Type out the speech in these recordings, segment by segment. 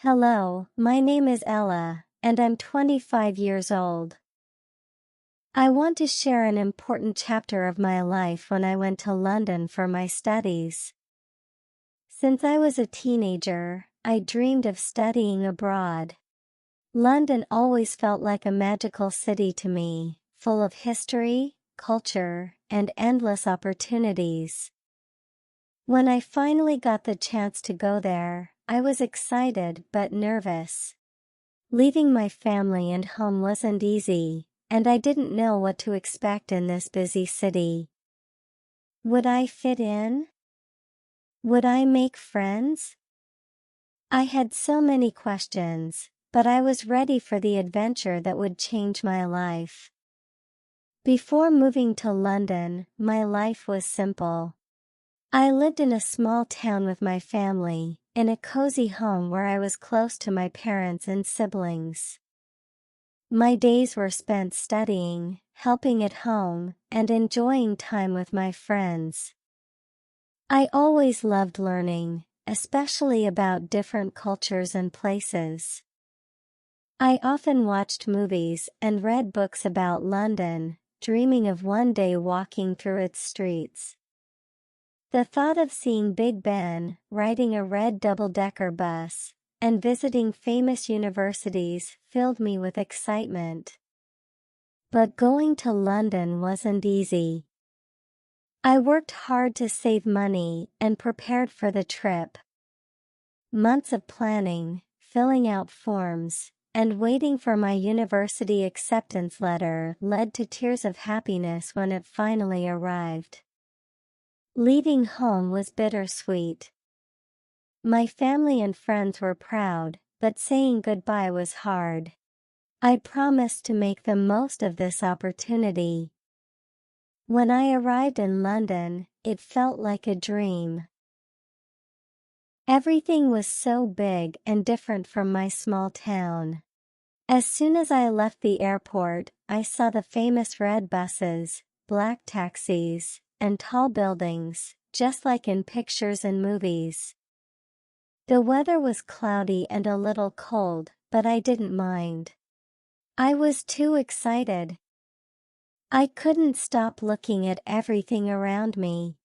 Hello, my name is Ella, and I'm 25 years old. I want to share an important chapter of my life when I went to London for my studies. Since I was a teenager, I dreamed of studying abroad. London always felt like a magical city to me, full of history, culture, and endless opportunities. When I finally got the chance to go there, I was excited but nervous. Leaving my family and home wasn't easy, and I didn't know what to expect in this busy city. Would I fit in? Would I make friends? I had so many questions, but I was ready for the adventure that would change my life. Before moving to London, my life was simple. I lived in a small town with my family, in a cozy home where I was close to my parents and siblings. My days were spent studying, helping at home, and enjoying time with my friends. I always loved learning, especially about different cultures and places. I often watched movies and read books about London, dreaming of one day walking through its streets. The thought of seeing Big Ben, riding a red double-decker bus, and visiting famous universities filled me with excitement. But going to London wasn't easy. I worked hard to save money and prepared for the trip. Months of planning, filling out forms, and waiting for my university acceptance letter led to tears of happiness when it finally arrived. Leaving home was bittersweet. My family and friends were proud, but saying goodbye was hard. I promised to make the most of this opportunity. When I arrived in London, it felt like a dream. Everything was so big and different from my small town. As soon as I left the airport, I saw the famous red buses, black taxis, and tall buildings, just like in pictures and movies. The weather was cloudy and a little cold, but I didn't mind. I was too excited. I couldn't stop looking at everything around me.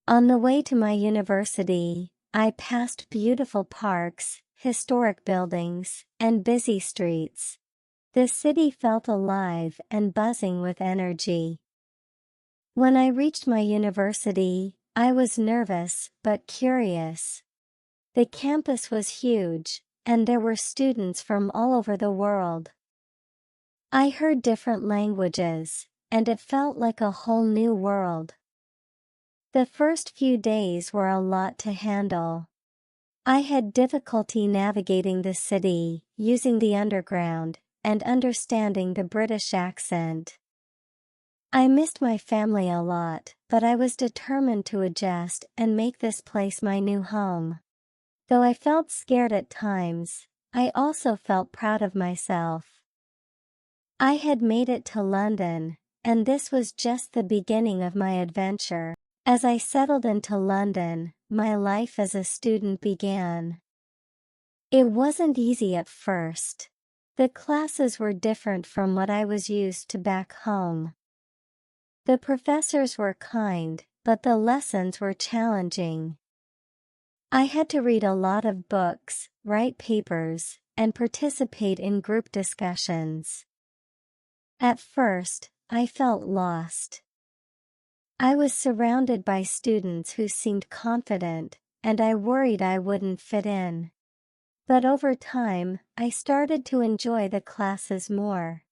On the way to my university, I passed beautiful parks, historic buildings, and busy streets. The city felt alive and buzzing with energy. When I reached my university, I was nervous but curious. The campus was huge, and there were students from all over the world. I heard different languages, and it felt like a whole new world. The first few days were a lot to handle. I had difficulty navigating the city, using the underground, and understanding the British accent. I missed my family a lot, but I was determined to adjust and make this place my new home. Though I felt scared at times, I also felt proud of myself. I had made it to London, and this was just the beginning of my adventure. As I settled into London, my life as a student began. It wasn't easy at first. The classes were different from what I was used to back home. The professors were kind, but the lessons were challenging. I had to read a lot of books, write papers, and participate in group discussions. At first, I felt lost. I was surrounded by students who seemed confident, and I worried I wouldn't fit in. But over time, I started to enjoy the classes more.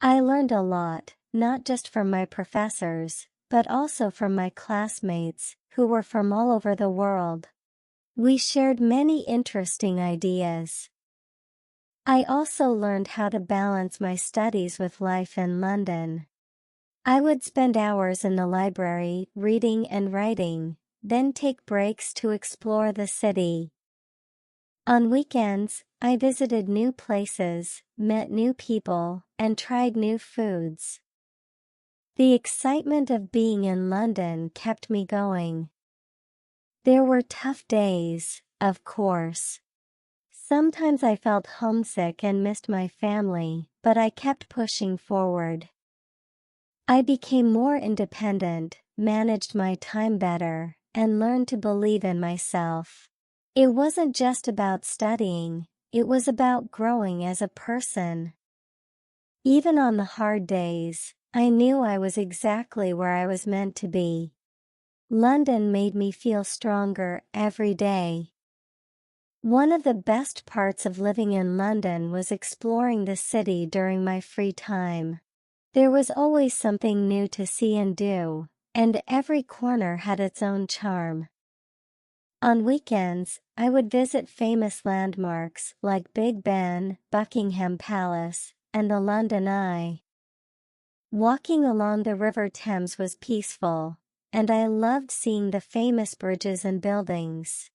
I learned a lot, not just from my professors, but also from my classmates, who were from all over the world. We shared many interesting ideas. I also learned how to balance my studies with life in London. I would spend hours in the library, reading and writing, then take breaks to explore the city. On weekends, I visited new places, met new people, and tried new foods. The excitement of being in London kept me going. There were tough days, of course. Sometimes I felt homesick and missed my family, but I kept pushing forward. I became more independent, managed my time better, and learned to believe in myself. It wasn't just about studying, it was about growing as a person. Even on the hard days, I knew I was exactly where I was meant to be. London made me feel stronger every day. One of the best parts of living in London was exploring the city during my free time. There was always something new to see and do, and every corner had its own charm. On weekends, I would visit famous landmarks like Big Ben, Buckingham Palace, and the London Eye. Walking along the River Thames was peaceful, and I loved seeing the famous bridges and buildings.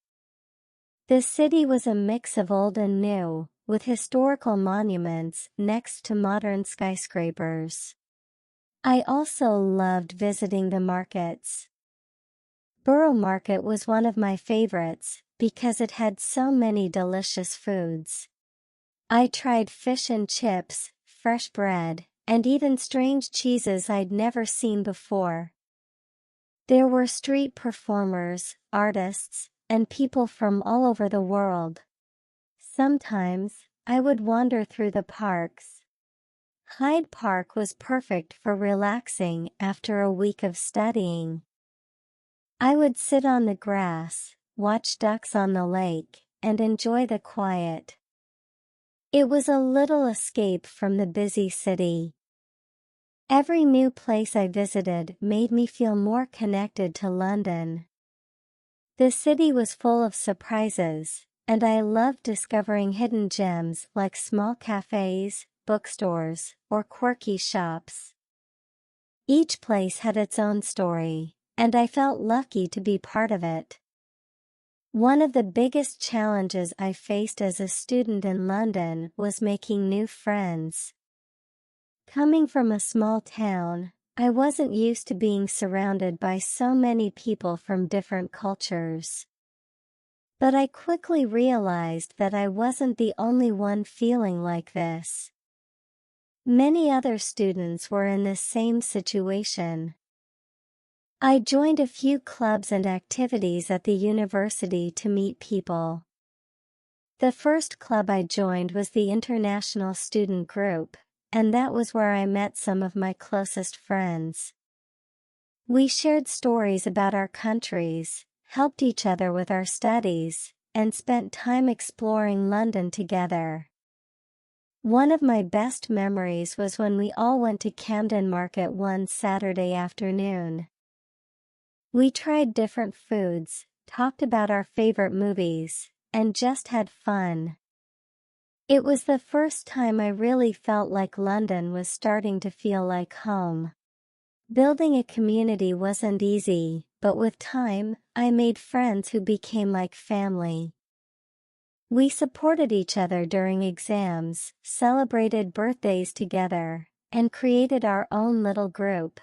The city was a mix of old and new, with historical monuments next to modern skyscrapers. I also loved visiting the markets. Borough Market was one of my favorites because it had so many delicious foods. I tried fish and chips, fresh bread, and even strange cheeses I'd never seen before. There were street performers, artists, and people from all over the world. Sometimes, I would wander through the parks. Hyde Park was perfect for relaxing after a week of studying. I would sit on the grass, watch ducks on the lake, and enjoy the quiet. It was a little escape from the busy city. Every new place I visited made me feel more connected to London. The city was full of surprises, and I loved discovering hidden gems like small cafes, bookstores, or quirky shops. Each place had its own story, and I felt lucky to be part of it. One of the biggest challenges I faced as a student in London was making new friends. Coming from a small town, I wasn't used to being surrounded by so many people from different cultures. But I quickly realized that I wasn't the only one feeling like this. Many other students were in the same situation. I joined a few clubs and activities at the university to meet people. The first club I joined was the International Student Group, and that was where I met some of my closest friends. We shared stories about our countries, helped each other with our studies, and spent time exploring London together. One of my best memories was when we all went to Camden Market one Saturday afternoon. We tried different foods, talked about our favorite movies, and just had fun. It was the first time I really felt like London was starting to feel like home. Building a community wasn't easy, but with time, I made friends who became like family. We supported each other during exams, celebrated birthdays together, and created our own little group.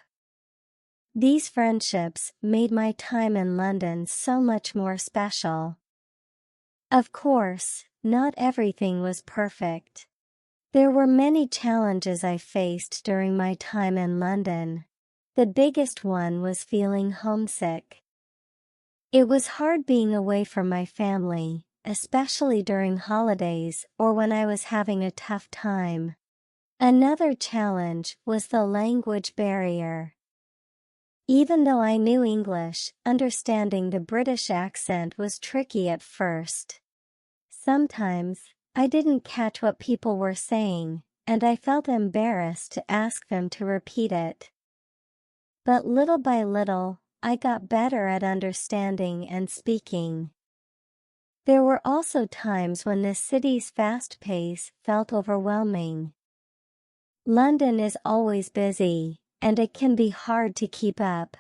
These friendships made my time in London so much more special. Of course, not everything was perfect. There were many challenges I faced during my time in London. The biggest one was feeling homesick. It was hard being away from my family, especially during holidays or when I was having a tough time. Another challenge was the language barrier. Even though I knew English, understanding the British accent was tricky at first. Sometimes, I didn't catch what people were saying, and I felt embarrassed to ask them to repeat it. But little by little, I got better at understanding and speaking. There were also times when the city's fast pace felt overwhelming. London is always busy, and it can be hard to keep up.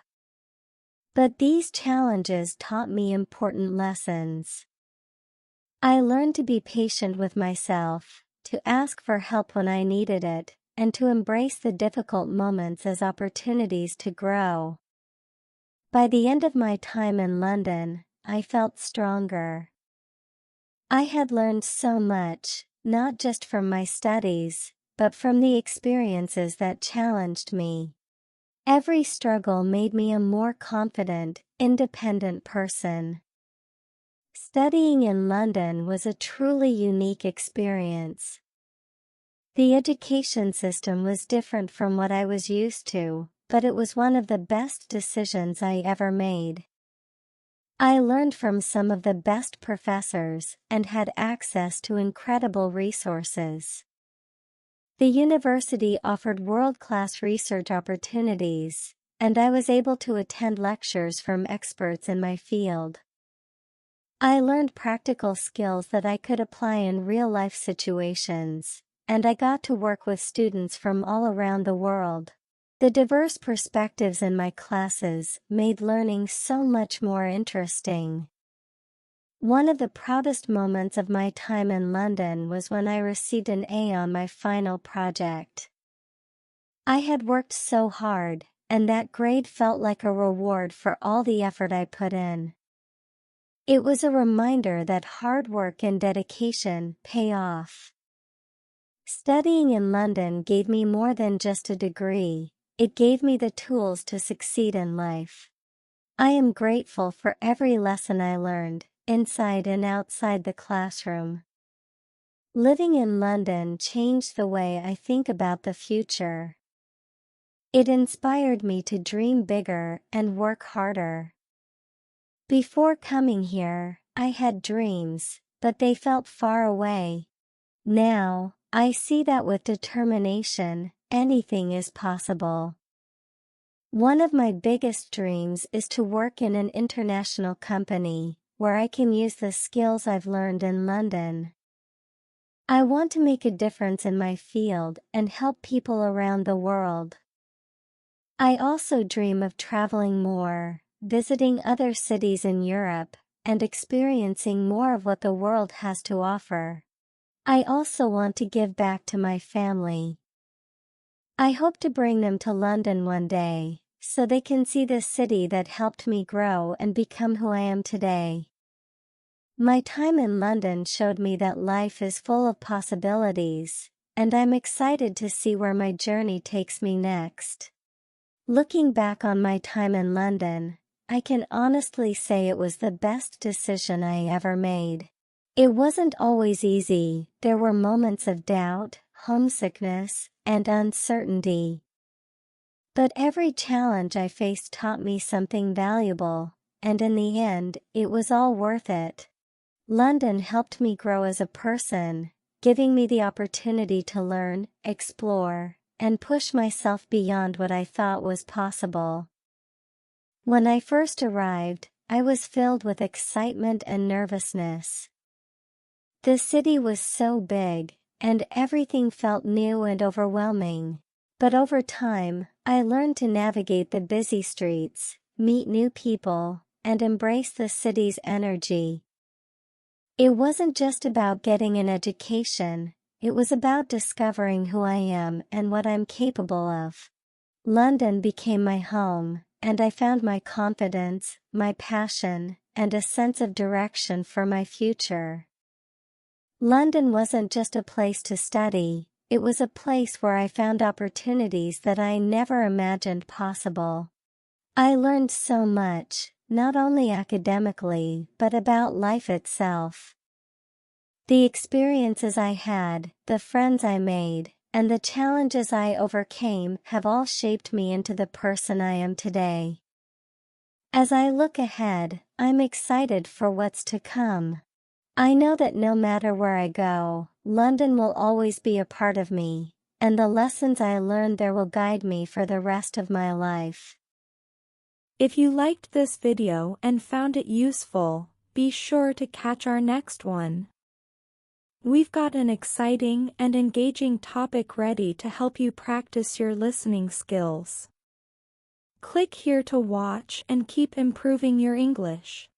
But these challenges taught me important lessons. I learned to be patient with myself, to ask for help when I needed it, and to embrace the difficult moments as opportunities to grow. By the end of my time in London, I felt stronger. I had learned so much, not just from my studies, but from the experiences that challenged me. Every struggle made me a more confident, independent person. Studying in London was a truly unique experience. The education system was different from what I was used to, but it was one of the best decisions I ever made. I learned from some of the best professors and had access to incredible resources. The university offered world-class research opportunities, and I was able to attend lectures from experts in my field. I learned practical skills that I could apply in real-life situations, and I got to work with students from all around the world. The diverse perspectives in my classes made learning so much more interesting. One of the proudest moments of my time in London was when I received an A on my final project. I had worked so hard, and that grade felt like a reward for all the effort I put in. It was a reminder that hard work and dedication pay off. Studying in London gave me more than just a degree, it gave me the tools to succeed in life. I am grateful for every lesson I learned, inside and outside the classroom. Living in London changed the way I think about the future. It inspired me to dream bigger and work harder. Before coming here, I had dreams, but they felt far away. Now, I see that with determination, anything is possible. One of my biggest dreams is to work in an international company, where I can use the skills I've learned in London. I want to make a difference in my field and help people around the world. I also dream of traveling more, visiting other cities in Europe, and experiencing more of what the world has to offer. I also want to give back to my family. I hope to bring them to London one day, so they can see the city that helped me grow and become who I am today. My time in London showed me that life is full of possibilities, and I'm excited to see where my journey takes me next. Looking back on my time in London, I can honestly say it was the best decision I ever made. It wasn't always easy, there were moments of doubt, homesickness, and uncertainty. But every challenge I faced taught me something valuable, and in the end, it was all worth it. London helped me grow as a person, giving me the opportunity to learn, explore, and push myself beyond what I thought was possible. When I first arrived, I was filled with excitement and nervousness. The city was so big, and everything felt new and overwhelming. But over time, I learned to navigate the busy streets, meet new people, and embrace the city's energy. It wasn't just about getting an education, it was about discovering who I am and what I'm capable of. London became my home, and I found my confidence, my passion, and a sense of direction for my future. London wasn't just a place to study, it was a place where I found opportunities that I never imagined possible. I learned so much, not only academically, but about life itself. The experiences I had, the friends I made, and the challenges I overcame have all shaped me into the person I am today. As I look ahead, I'm excited for what's to come. I know that no matter where I go, London will always be a part of me, and the lessons I learned there will guide me for the rest of my life. If you liked this video and found it useful, be sure to catch our next one. We've got an exciting and engaging topic ready to help you practice your listening skills. Click here to watch and keep improving your English.